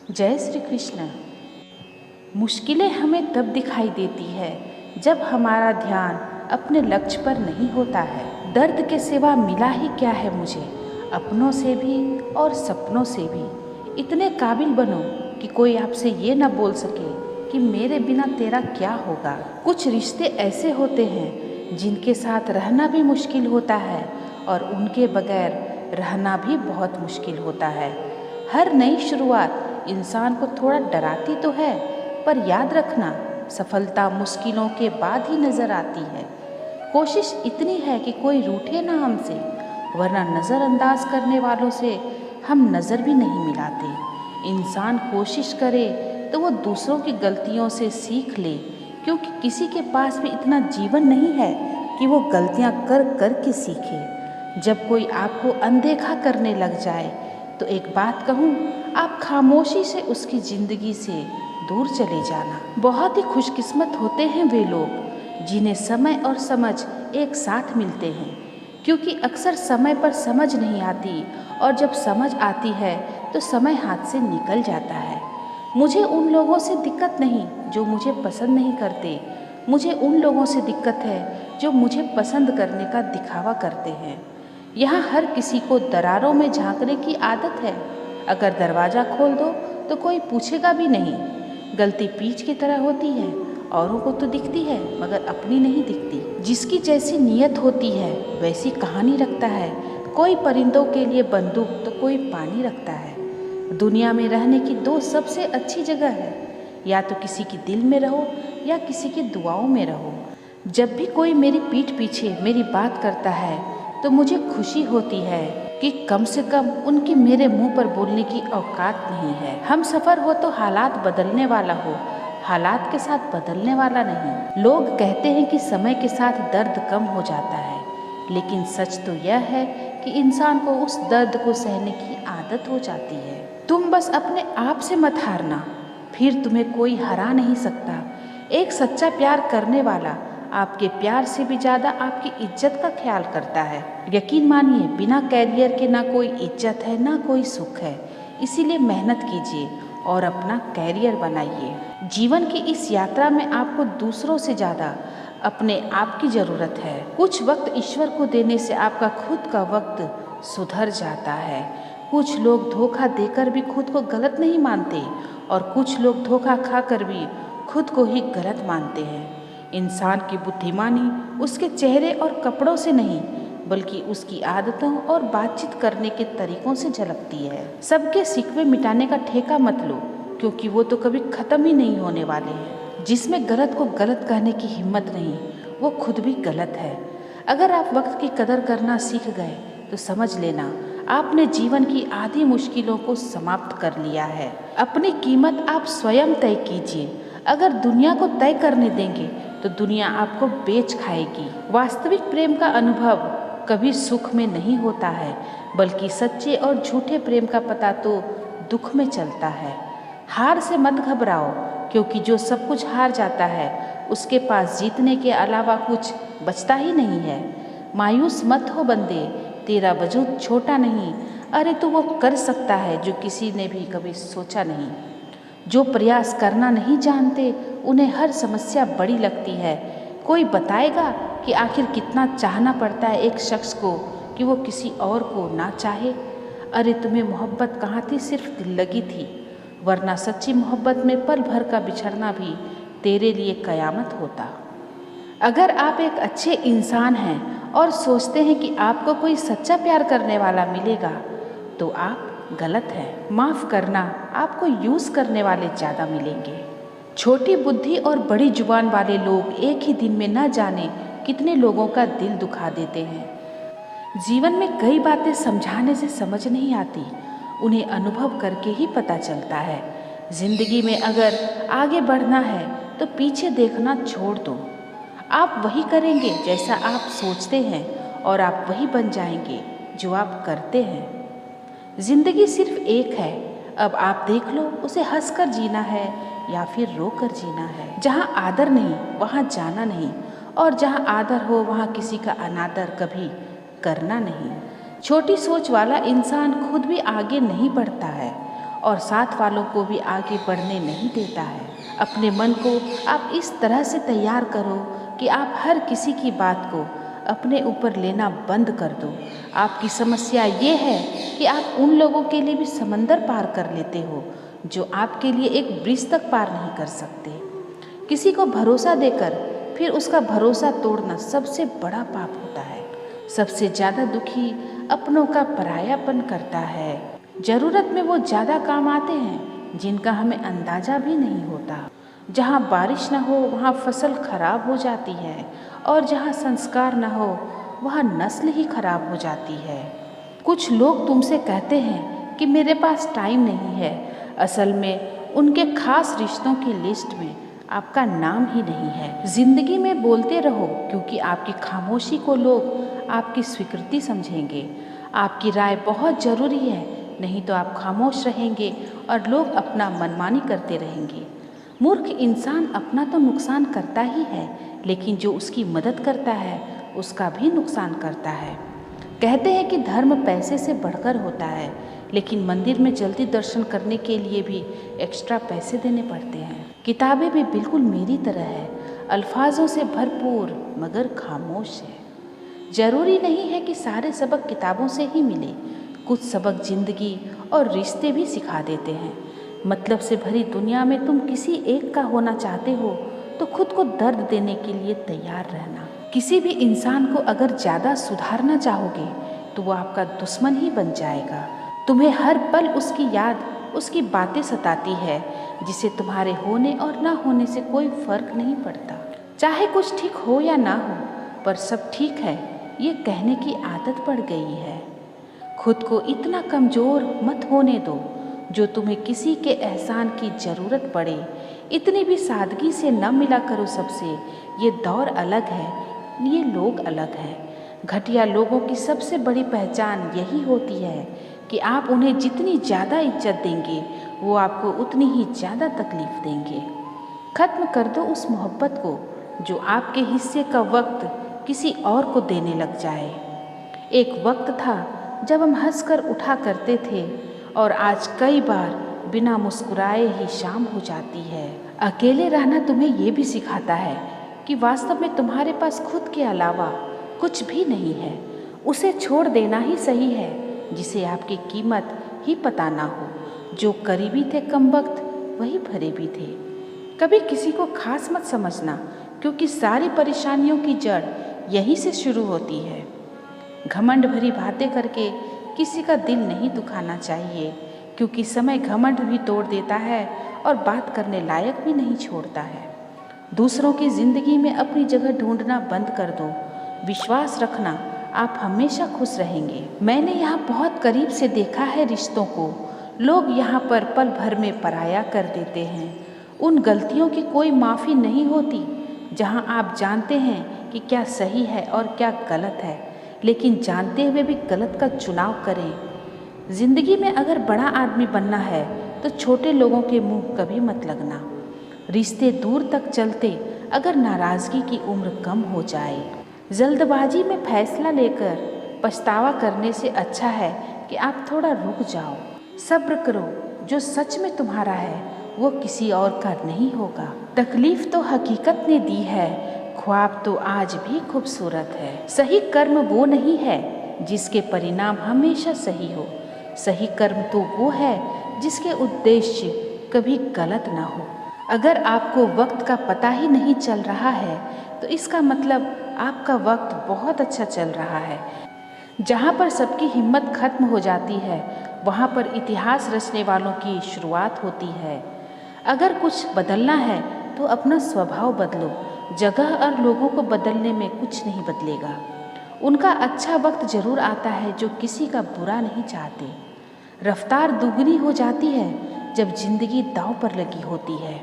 जय श्री कृष्ण। मुश्किलें हमें तब दिखाई देती है जब हमारा ध्यान अपने लक्ष्य पर नहीं होता है। दर्द के सिवा मिला ही क्या है मुझे, अपनों से भी और सपनों से भी। इतने काबिल बनो कि कोई आपसे ये न बोल सके कि मेरे बिना तेरा क्या होगा। कुछ रिश्ते ऐसे होते हैं जिनके साथ रहना भी मुश्किल होता है और उनके बगैर रहना भी बहुत मुश्किल होता है। हर नई शुरुआत इंसान को थोड़ा डराती तो है, पर याद रखना सफलता मुश्किलों के बाद ही नज़र आती है। कोशिश इतनी है कि कोई रूठे ना हमसे, वरना नज़रअंदाज करने वालों से हम नज़र भी नहीं मिलाते। इंसान कोशिश करे तो वो दूसरों की गलतियों से सीख ले, क्योंकि किसी के पास भी इतना जीवन नहीं है कि वो गलतियाँ कर कर के सीखे। जब कोई आपको अनदेखा करने लग जाए तो एक बात कहूँ, आप खामोशी से उसकी ज़िंदगी से दूर चले जाना। बहुत ही खुशकिस्मत होते हैं वे लोग जिन्हें समय और समझ एक साथ मिलते हैं, क्योंकि अक्सर समय पर समझ नहीं आती और जब समझ आती है तो समय हाथ से निकल जाता है। मुझे उन लोगों से दिक्कत नहीं जो मुझे पसंद नहीं करते, मुझे उन लोगों से दिक्कत है जो मुझे पसंद करने का दिखावा करते हैं। यहाँ हर किसी को दरारों में झांकने की आदत है। अगर दरवाज़ा खोल दो तो कोई पूछेगा भी नहीं। गलती पीच की तरह होती है, औरों को तो दिखती है मगर अपनी नहीं दिखती। जिसकी जैसी नीयत होती है वैसी कहानी रखता है। कोई परिंदों के लिए बंदूक तो कोई पानी रखता है। दुनिया में रहने की दो सबसे अच्छी जगह है, या तो किसी की दिल में रहो या किसी की दुआओं में रहो। जब भी कोई मेरी पीठ पीछे मेरी बात करता है तो मुझे खुशी होती है कि कम से कम उनकी मेरे मुंह पर बोलने की औकात नहीं है। हम सफ़र हो तो हालात बदलने वाला हो, हालात के साथ बदलने वाला नहीं। लोग कहते हैं कि समय के साथ दर्द कम हो जाता है, लेकिन सच तो यह है कि इंसान को उस दर्द को सहने की आदत हो जाती है। तुम बस अपने आप से मत हारना, फिर तुम्हें कोई हरा नहीं सकता। एक सच्चा प्यार करने वाला आपके प्यार से भी ज़्यादा आपकी इज्जत का ख्याल करता है। यकीन मानिए, बिना कैरियर के ना कोई इज्जत है ना कोई सुख है। इसीलिए मेहनत कीजिए और अपना कैरियर बनाइए। जीवन की इस यात्रा में आपको दूसरों से ज़्यादा अपने आप की ज़रूरत है। कुछ वक्त ईश्वर को देने से आपका खुद का वक्त सुधर जाता है। कुछ लोग धोखा देकर भी खुद को गलत नहीं मानते और कुछ लोग धोखा खाकर भी खुद को ही गलत मानते हैं। इंसान की बुद्धिमानी उसके चेहरे और कपड़ों से नहीं, बल्कि उसकी आदतों और बातचीत करने के तरीकों से झलकती है। सबके सिकवे मिटाने का ठेका मत लो, क्योंकि वो तो कभी ख़त्म ही नहीं होने वाले हैं। जिसमें गलत को गलत कहने की हिम्मत नहीं, वो खुद भी गलत है। अगर आप वक्त की कदर करना सीख गए तो समझ लेना आपने जीवन की आधी मुश्किलों को समाप्त कर लिया है। अपनी कीमत आप स्वयं तय कीजिए। अगर दुनिया को तय करने देंगे तो दुनिया आपको बेच खाएगी। वास्तविक प्रेम का अनुभव कभी सुख में नहीं होता है, बल्कि सच्चे और झूठे प्रेम का पता तो दुख में चलता है। हार से मत घबराओ, क्योंकि जो सब कुछ हार जाता है उसके पास जीतने के अलावा कुछ बचता ही नहीं है। मायूस मत हो बंदे, तेरा वजूद छोटा नहीं। अरे तू वो कर सकता है जो किसी ने भी कभी सोचा नहीं। जो प्रयास करना नहीं जानते उन्हें हर समस्या बड़ी लगती है। कोई बताएगा कि आखिर कितना चाहना पड़ता है एक शख्स को कि वो किसी और को ना चाहे। अरे तुम्हें मोहब्बत कहाँ थी, सिर्फ दिल लगी थी, वरना सच्ची मोहब्बत में पल भर का बिछड़ना भी तेरे लिए कयामत होता। अगर आप एक अच्छे इंसान हैं और सोचते हैं कि आपको कोई सच्चा प्यार करने वाला मिलेगा, तो आप गलत है। माफ़ करना, आपको यूज़ करने वाले ज़्यादा मिलेंगे। छोटी बुद्धि और बड़ी जुबान वाले लोग एक ही दिन में न जाने कितने लोगों का दिल दुखा देते हैं। जीवन में कई बातें समझाने से समझ नहीं आती, उन्हें अनुभव करके ही पता चलता है। जिंदगी में अगर आगे बढ़ना है तो पीछे देखना छोड़ दो। आप वही करेंगे जैसा आप सोचते हैं और आप वही बन जाएंगे जो आप करते हैं। जिंदगी सिर्फ एक है, अब आप देख लो उसे हंसकर जीना है या फिर रोकर जीना है। जहाँ आदर नहीं वहाँ जाना नहीं, और जहाँ आदर हो वहाँ किसी का अनादर कभी करना नहीं। छोटी सोच वाला इंसान खुद भी आगे नहीं बढ़ता है और साथ वालों को भी आगे बढ़ने नहीं देता है। अपने मन को आप इस तरह से तैयार करो कि आप हर किसी की बात को अपने ऊपर लेना बंद कर दो। आपकी समस्या ये है कि आप उन लोगों के लिए भी समंदर पार कर लेते हो जो आपके लिए एक ब्रिज तक पार नहीं कर सकते। किसी को भरोसा देकर फिर उसका भरोसा तोड़ना सबसे बड़ा पाप होता है। सबसे ज़्यादा दुखी अपनों का परायापन करता है। ज़रूरत में वो ज़्यादा काम आते हैं जिनका हमें अंदाज़ा भी नहीं होता। जहाँ बारिश न हो वहाँ फसल खराब हो जाती है, और जहाँ संस्कार न हो वहाँ नस्ल ही खराब हो जाती है। कुछ लोग तुमसे कहते हैं कि मेरे पास टाइम नहीं है। असल में उनके खास रिश्तों की लिस्ट में आपका नाम ही नहीं है। जिंदगी में बोलते रहो, क्योंकि आपकी खामोशी को लोग आपकी स्वीकृति समझेंगे। आपकी राय बहुत ज़रूरी है, नहीं तो आप खामोश रहेंगे और लोग अपना मनमानी करते रहेंगे। मूर्ख इंसान अपना तो नुकसान करता ही है, लेकिन जो उसकी मदद करता है उसका भी नुकसान करता है। कहते हैं कि धर्म पैसे से बढ़कर होता है, लेकिन मंदिर में जल्दी दर्शन करने के लिए भी एक्स्ट्रा पैसे देने पड़ते हैं। किताबें भी बिल्कुल मेरी तरह है, अल्फाजों से भरपूर मगर खामोश है। ज़रूरी नहीं है कि सारे सबक किताबों से ही मिले। कुछ सबक जिंदगी और रिश्ते भी सिखा देते हैं। मतलब से भरी दुनिया में तुम किसी एक का होना चाहते हो तो खुद को दर्द देने के लिए तैयार रहना। किसी भी इंसान को अगर ज़्यादा सुधारना चाहोगे तो वो आपका दुश्मन ही बन जाएगा। तुम्हें हर पल उसकी याद, उसकी बातें सताती है, जिसे तुम्हारे होने और ना होने से कोई फर्क नहीं पड़ता। चाहे कुछ ठीक हो या ना हो, पर सब ठीक है ये कहने की आदत पड़ गई है। खुद को इतना कमज़ोर मत होने दो जो तुम्हें किसी के एहसान की ज़रूरत पड़े। इतनी भी सादगी से न मिला करो सबसे। ये दौर अलग है, ये लोग अलग हैं। घटिया लोगों की सबसे बड़ी पहचान यही होती है कि आप उन्हें जितनी ज़्यादा इज्जत देंगे वो आपको उतनी ही ज़्यादा तकलीफ़ देंगे। ख़त्म कर दो उस मोहब्बत को जो आपके हिस्से का वक्त किसी और को देने लग जाए। एक वक्त था जब हम हंसकर उठा करते थे, और आज कई बार बिना मुस्कुराए ही शाम हो जाती है। अकेले रहना तुम्हें ये भी सिखाता है कि वास्तव में तुम्हारे पास खुद के अलावा कुछ भी नहीं है। उसे छोड़ देना ही सही है जिसे आपकी कीमत ही पता ना हो। जो करीबी थे कमबख्त वही फरेबी थे। कभी किसी को खास मत समझना, क्योंकि सारी परेशानियों की जड़ यहीं से शुरू होती है। घमंड भरी बातें करके किसी का दिल नहीं दुखाना चाहिए, क्योंकि समय घमंड भी तोड़ देता है और बात करने लायक भी नहीं छोड़ता है। दूसरों की ज़िंदगी में अपनी जगह ढूंढना बंद कर दो। विश्वास रखना, आप हमेशा खुश रहेंगे। मैंने यहाँ बहुत करीब से देखा है रिश्तों को। लोग यहाँ पर पल भर में पराया कर देते हैं। उन गलतियों की कोई माफ़ी नहीं होती जहाँ आप जानते हैं कि क्या सही है और क्या गलत है, लेकिन जानते हुए भी गलत का चुनाव करें। ज़िंदगी में अगर बड़ा आदमी बनना है तो छोटे लोगों के मुंह कभी मत लगना। रिश्ते दूर तक चलते अगर नाराज़गी की उम्र कम हो जाए। जल्दबाजी में फैसला लेकर पछतावा करने से अच्छा है कि आप थोड़ा रुक जाओ। सब्र करो, जो सच में तुम्हारा है वो किसी और का नहीं होगा। तकलीफ तो हकीकत ने दी है, ख्वाब तो आज भी खूबसूरत है। सही कर्म वो नहीं है जिसके परिणाम हमेशा सही हो। सही कर्म तो वो है जिसके उद्देश्य कभी गलत ना हो। अगर आपको वक्त का पता ही नहीं चल रहा है तो इसका मतलब आपका वक्त बहुत अच्छा चल रहा है। जहाँ पर सबकी हिम्मत खत्म हो जाती है वहाँ पर इतिहास रचने वालों की शुरुआत होती है। अगर कुछ बदलना है तो अपना स्वभाव बदलो। जगह और लोगों को बदलने में कुछ नहीं बदलेगा। उनका अच्छा वक्त जरूर आता है जो किसी का बुरा नहीं चाहते। रफ्तार दुगनी हो जाती है जब जिंदगी दांव पर लगी होती है।